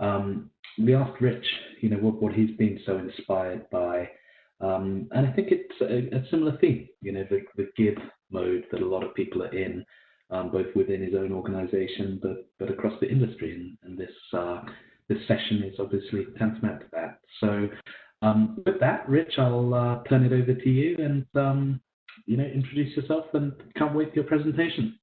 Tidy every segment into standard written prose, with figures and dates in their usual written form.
We asked Rich, what he's been so inspired by, and I think it's a similar theme, the give mode that a lot of people are in, both within his own organization, but across the industry. And this session is obviously tantamount to that. So with that, Rich, I'll turn it over to you and introduce yourself, and can't wait for your presentation.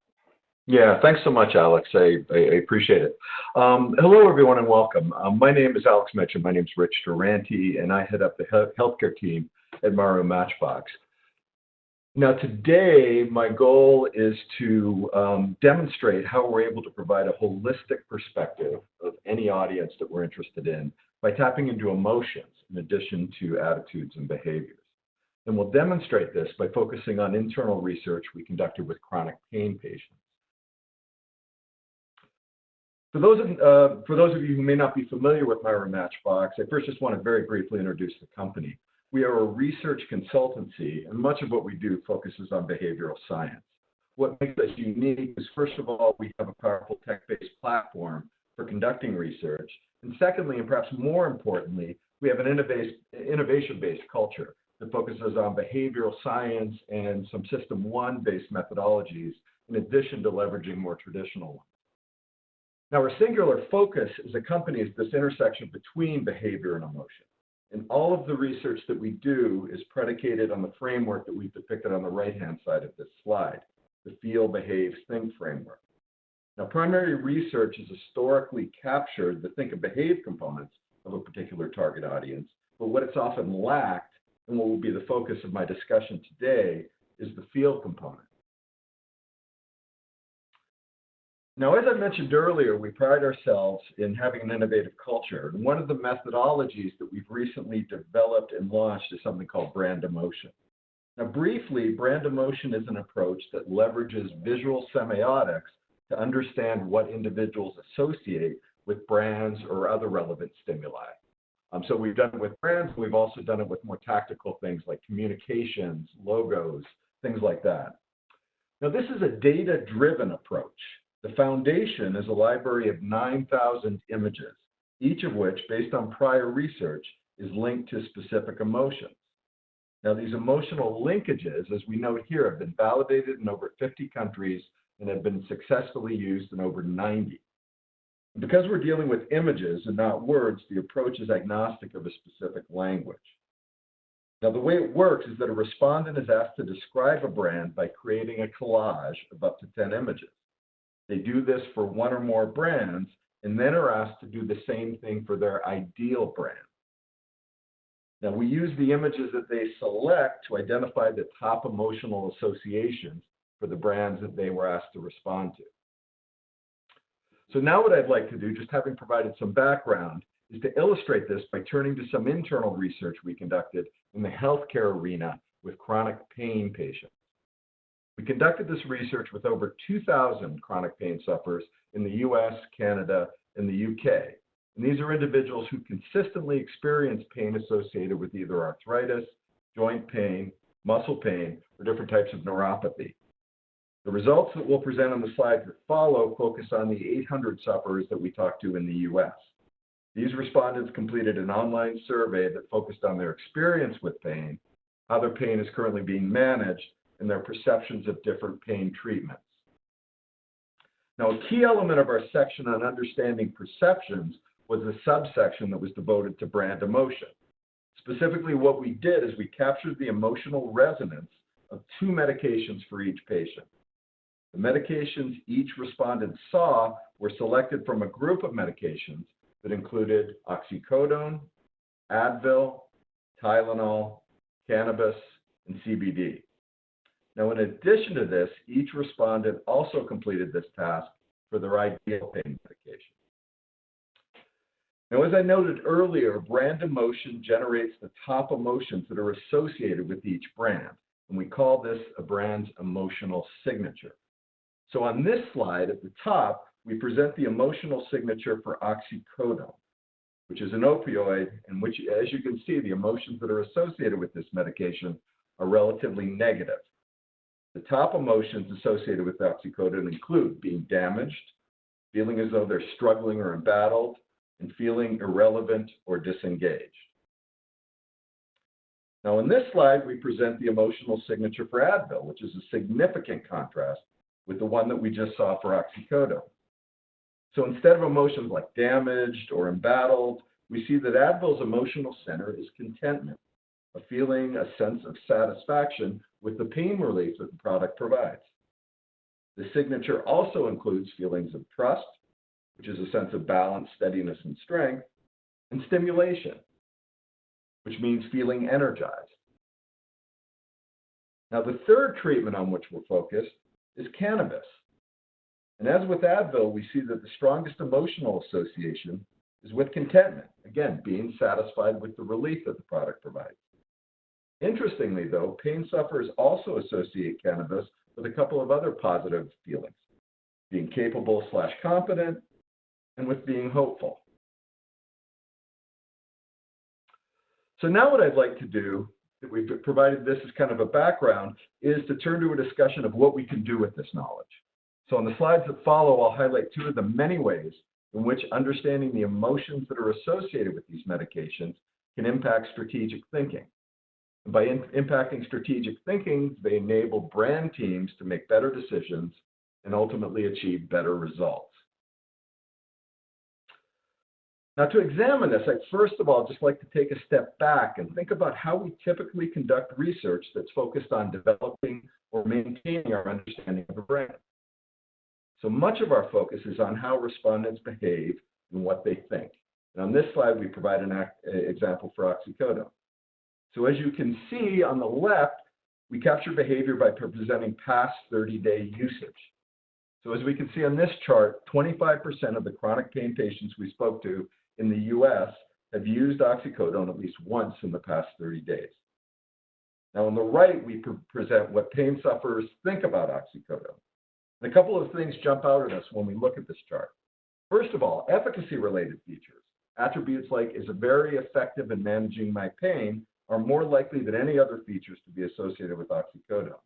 Yeah, thanks so much, Alex. I appreciate it. Hello, everyone, and welcome. My name is Alex Mitchell. My name is Rich Durante, and I head up the healthcare team at Maru Matchbox. Now, today, my goal is to demonstrate how we're able to provide a holistic perspective of any audience that we're interested in by tapping into emotions in addition to attitudes and behaviors. And we'll demonstrate this by focusing on internal research we conducted with chronic pain patients. For those of you who may not be familiar with Maru Matchbox, I first just want to very briefly introduce the company. We are a research consultancy, and much of what we do focuses on behavioral science. What makes us unique is, first of all, we have a powerful tech-based platform for conducting research. And secondly, and perhaps more importantly, we have an innovation-based culture that focuses on behavioral science and some System 1-based methodologies, in addition to leveraging more traditional ones. Now, our singular focus as a company is this intersection between behavior and emotion. And all of the research that we do is predicated on the framework that we've depicted on the right-hand side of this slide, the Feel, Behave, Think framework. Now, primary research has historically captured the think and behave components of a particular target audience, but what it's often lacked, and what will be the focus of my discussion today, is the feel component. Now, as I mentioned earlier, we pride ourselves in having an innovative culture. And one of the methodologies that we've recently developed and launched is something called brand emotion. Now, briefly, brand emotion is an approach that leverages visual semiotics to understand what individuals associate with brands or other relevant stimuli. So we've done it with brands. We've also done it with more tactical things like communications, logos, things like that. Now, this is a data-driven approach. The foundation is a library of 9,000 images, each of which, based on prior research, is linked to specific emotions. Now, these emotional linkages, as we note here, have been validated in over 50 countries and have been successfully used in over 90. And because we're dealing with images and not words, the approach is agnostic of a specific language. Now, the way it works is that a respondent is asked to describe a brand by creating a collage of up to 10 images. They do this for one or more brands, and then are asked to do the same thing for their ideal brand. Now, we use the images that they select to identify the top emotional associations for the brands that they were asked to respond to. So now what I'd like to do, just having provided some background, is to illustrate this by turning to some internal research we conducted in the healthcare arena with chronic pain patients. We conducted this research with over 2,000 chronic pain sufferers in the US, Canada, and the UK. And these are individuals who consistently experience pain associated with either arthritis, joint pain, muscle pain, or different types of neuropathy. The results that we'll present on the slides that follow focus on the 800 sufferers that we talked to in the US. These respondents completed an online survey that focused on their experience with pain, how their pain is currently being managed, and their perceptions of different pain treatments. Now, a key element of our section on understanding perceptions was a subsection that was devoted to brand emotion. Specifically, what we did is we captured the emotional resonance of 2 medications for each patient. The medications each respondent saw were selected from a group of medications that included oxycodone, Advil, Tylenol, cannabis, and CBD. Now, in addition to this, each respondent also completed this task for their ideal pain medication. Now, as I noted earlier, brand emotion generates the top emotions that are associated with each brand, and we call this a brand's emotional signature. So on this slide at the top, we present the emotional signature for oxycodone, which is an opioid in which, as you can see, the emotions that are associated with this medication are relatively negative. The top emotions associated with oxycodone include being damaged, feeling as though they're struggling or embattled, and feeling irrelevant or disengaged. Now, in this slide, we present the emotional signature for Advil, which is a significant contrast with the one that we just saw for oxycodone. So instead of emotions like damaged or embattled, we see that Advil's emotional center is contentment, a feeling, a sense of satisfaction with the pain relief that the product provides. The signature also includes feelings of trust, which is a sense of balance, steadiness, and strength, and stimulation, which means feeling energized. Now, the third treatment on which we're focused is cannabis. And as with Advil, we see that the strongest emotional association is with contentment, again, being satisfied with the relief that the product provides. Interestingly, though, pain sufferers also associate cannabis with a couple of other positive feelings, being capable/competent, and with being hopeful. So now what I'd like to do, that we've provided this as kind of a background, is to turn to a discussion of what we can do with this knowledge. So on the slides that follow, I'll highlight two of the many ways in which understanding the emotions that are associated with these medications can impact strategic thinking. And by impacting strategic thinking, they enable brand teams to make better decisions and ultimately achieve better results. Now, to examine this, I'd first of all just like to take a step back and think about how we typically conduct research that's focused on developing or maintaining our understanding of a brand. So much of our focus is on how respondents behave and what they think. And on this slide, we provide an example for oxycodone. So as you can see on the left, we capture behavior by presenting past 30-day usage. So as we can see on this chart, 25% of the chronic pain patients we spoke to in the US have used oxycodone at least once in the past 30 days. Now on the right, we present what pain sufferers think about oxycodone. And a couple of things jump out at us when we look at this chart. First of all, efficacy-related features, attributes like is very effective in managing my pain, are more likely than any other features to be associated with oxycodone.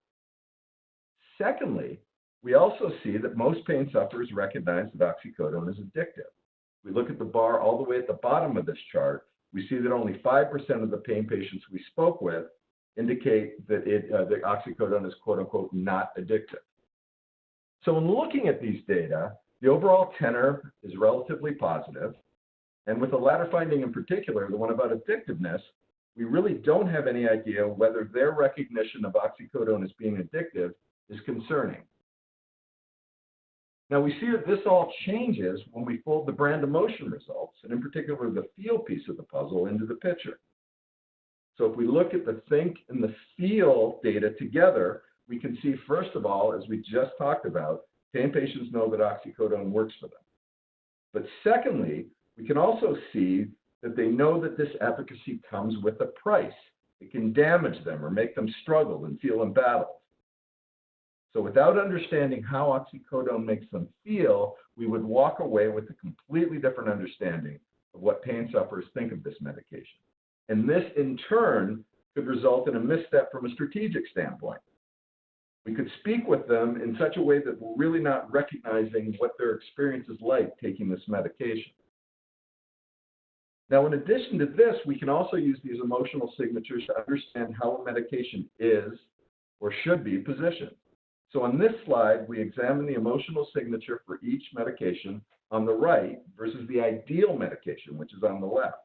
Secondly, we also see that most pain sufferers recognize that oxycodone is addictive. We look at the bar all the way at the bottom of this chart, we see that only 5% of the pain patients we spoke with indicate that the oxycodone is quote-unquote not addictive. So in looking at these data, the overall tenor is relatively positive, and with the latter finding in particular, the one about addictiveness, we really don't have any idea whether their recognition of oxycodone as being addictive is concerning. Now we see that this all changes when we fold the brand emotion results, and in particular the feel piece of the puzzle, into the picture. So if we look at the think and the feel data together, we can see, first of all, as we just talked about, pain patients know that oxycodone works for them. But secondly, we can also see that they know that this efficacy comes with a price. It can damage them or make them struggle and feel embattled. So without understanding how oxycodone makes them feel, we would walk away with a completely different understanding of what pain sufferers think of this medication. And this, in turn, could result in a misstep from a strategic standpoint. We could speak with them in such a way that we're really not recognizing what their experience is like taking this medication. Now, in addition to this, we can also use these emotional signatures to understand how a medication is or should be positioned. So on this slide, we examine the emotional signature for each medication on the right versus the ideal medication, which is on the left.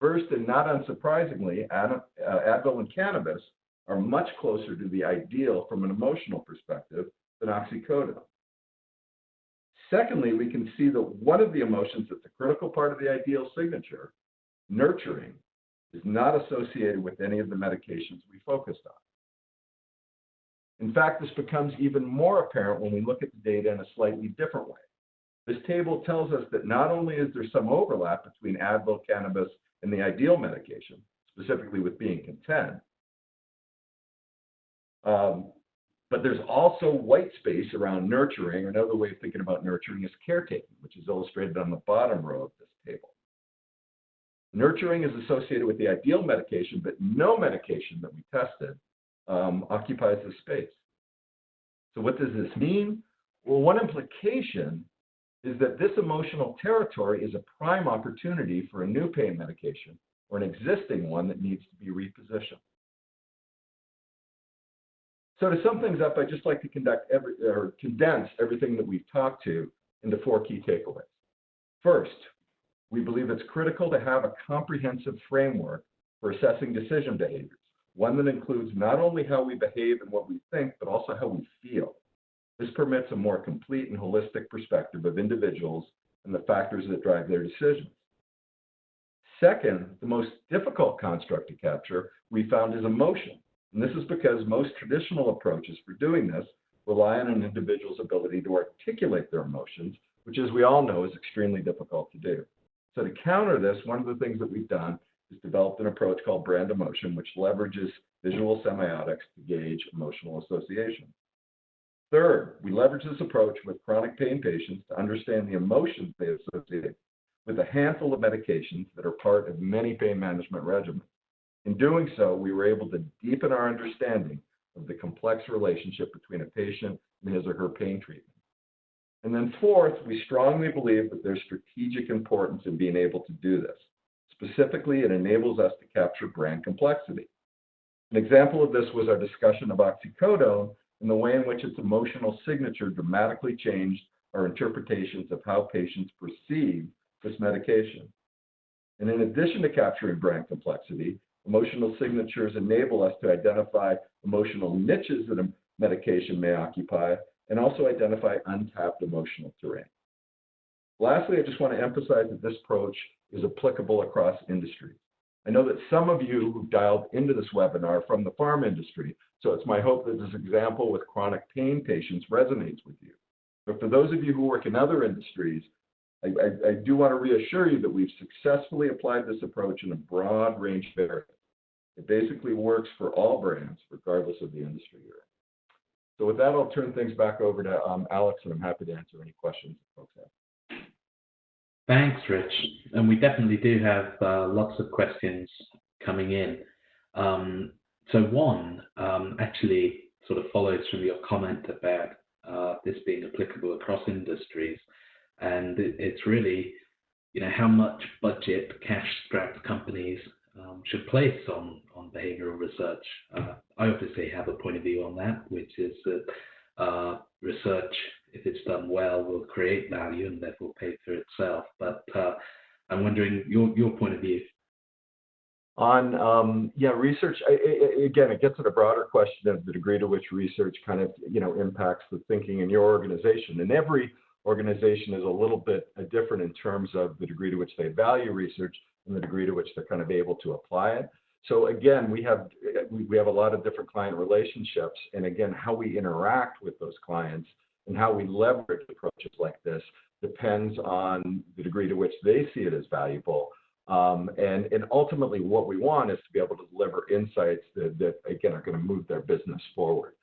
First, and not unsurprisingly, Advil and cannabis are much closer to the ideal from an emotional perspective than oxycodone. Secondly, we can see that one of the emotions that's a critical part of the ideal signature, nurturing, is not associated with any of the medications we focused on. In fact, this becomes even more apparent when we look at the data in a slightly different way. This table tells us that not only is there some overlap between Advil, cannabis, and the ideal medication, specifically with being content, but there's also white space around nurturing. Another way of thinking about nurturing is caretaking, which is illustrated on the bottom row of this table. Nurturing is associated with the ideal medication, but no medication that we tested occupies this space. So what does this mean? Well, one implication is that this emotional territory is a prime opportunity for a new pain medication or an existing one that needs to be repositioned. So to sum things up, I'd just like to condense everything that we've talked to into 4 key takeaways. First, we believe it's critical to have a comprehensive framework for assessing decision behaviors, one that includes not only how we behave and what we think, but also how we feel. This permits a more complete and holistic perspective of individuals and the factors that drive their decisions. Second, the most difficult construct to capture we found is emotion. And this is because most traditional approaches for doing this rely on an individual's ability to articulate their emotions, which, as we all know, is extremely difficult to do. So to counter this, one of the things that we've done is developed an approach called brand emotion, which leverages visual semiotics to gauge emotional association. Third, we leverage this approach with chronic pain patients to understand the emotions they associate with a handful of medications that are part of many pain management regimens. In doing so, we were able to deepen our understanding of the complex relationship between a patient and his or her pain treatment. And then fourth, we strongly believe that there's strategic importance in being able to do this. Specifically, it enables us to capture brand complexity. An example of this was our discussion of oxycodone and the way in which its emotional signature dramatically changed our interpretations of how patients perceive this medication. And in addition to capturing brand complexity, emotional signatures enable us to identify emotional niches that a medication may occupy and also identify untapped emotional terrain. Lastly, I just want to emphasize that this approach is applicable across industries. I know that some of you who dialed into this webinar are from the pharma industry, so it's my hope that this example with chronic pain patients resonates with you. But for those of you who work in other industries, I do want to reassure you that we've successfully applied this approach in a broad range of areas. It basically works for all brands, regardless of the industry you're in. So with that, I'll turn things back over to Alex, and I'm happy to answer any questions that folks have. Thanks, Rich. And we definitely do have lots of questions coming in. So one actually sort of follows from your comment about this being applicable across industries. And it's really, how much budget cash-strapped companies should place on behavioral research. I obviously have a point of view on that, which is that research, if it's done well, will create value and therefore pay for itself. But I'm wondering your point of view. On research, again, it gets at a broader question of the degree to which research kind of impacts the thinking in your organization. And every organization is a little bit different in terms of the degree to which they value research and the degree to which they're kind of able to apply it. So again, we have a lot of different client relationships, and again, how we interact with those clients and how we leverage approaches like this depends on the degree to which they see it as valuable. And ultimately, what we want is to be able to deliver insights that again are going to move their business forward.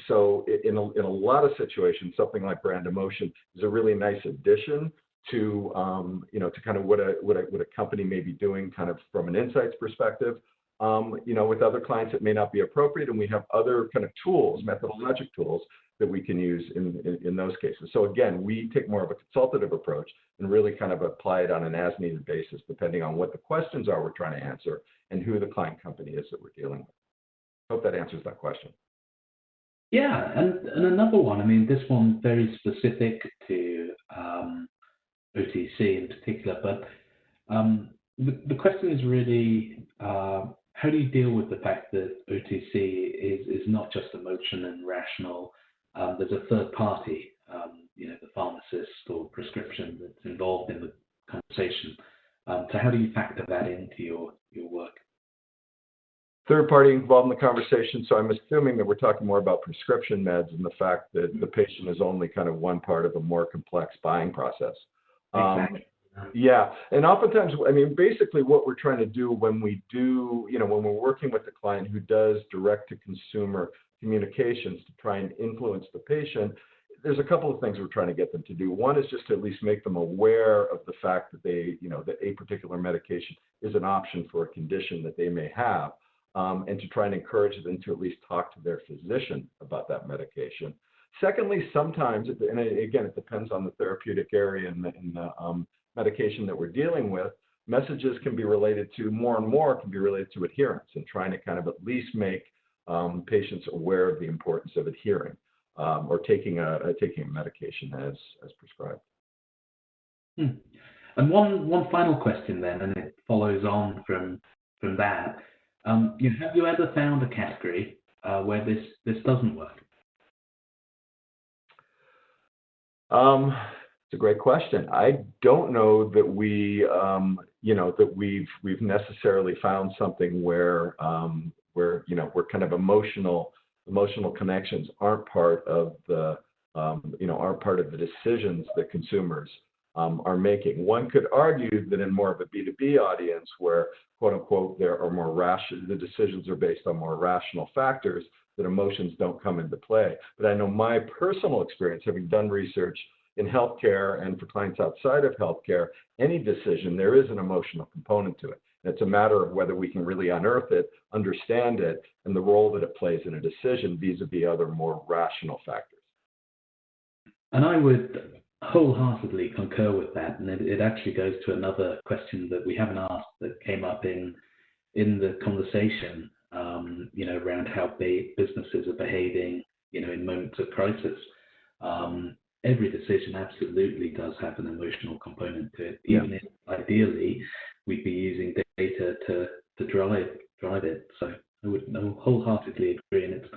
So in a lot of situations, something like brand emotion is a really nice addition to to kind of what a company may be doing kind of from an insights perspective. With other clients, it may not be appropriate, and we have other kind of tools, methodologic tools that we can use in those cases. So again, we take more of a consultative approach and really kind of apply it on an as-needed basis, depending on what the questions are we're trying to answer and who the client company is that we're dealing with. Hope that answers that question. Yeah, and another one, I mean, this one very specific to OTC in particular, but the question is really, how do you deal with the fact that OTC is not just emotion and rational? There's a third party, the pharmacist or prescription that's involved in the conversation. So how do you factor that into your work? Third party involved in the conversation. So I'm assuming that we're talking more about prescription meds and the fact that the patient is only kind of one part of a more complex buying process. Exactly. Yeah, and oftentimes, I mean, basically what we're trying to do when we do, when we're working with the client who does direct-to-consumer communications to try and influence the patient, there's a couple of things we're trying to get them to do. One is just to at least make them aware of the fact that that a particular medication is an option for a condition that they may have, and to try and encourage them to at least talk to their physician about that medication. Secondly, sometimes, and again, it depends on the therapeutic area and the medication that we're dealing with, messages can be related to, more and more can be related to adherence and trying to kind of at least make patients aware of the importance of adhering or taking a medication as prescribed. And one final question then, and it follows on from that. Have you ever found a category where this doesn't work? It's a great question. I don't know that that we've necessarily found something where where kind of emotional connections aren't part of the aren't part of the decisions that consumers are making. One could argue that in more of a B2B audience where, quote unquote, there are more the decisions are based on more rational factors, that emotions don't come into play. But I know my personal experience, having done research in healthcare and for clients outside of healthcare, any decision, there is an emotional component to it. And it's a matter of whether we can really unearth it, understand it, and the role that it plays in a decision vis-a-vis other more rational factors. And I would wholeheartedly concur with that. And it actually goes to another question that we haven't asked that came up in the conversation, around how businesses are behaving, in moments of crisis. Every decision absolutely does have an emotional component to it, even if ideally we'd be using data to drive it. So I would wholeheartedly agree, and it's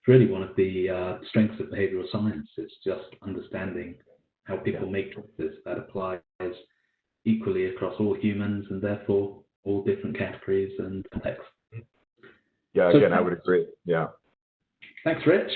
really one of the strengths of behavioral science. It's just understanding how people make choices that applies equally across all humans and therefore all different categories and contexts. Yeah, again, I would agree. Yeah. Thanks, Rich.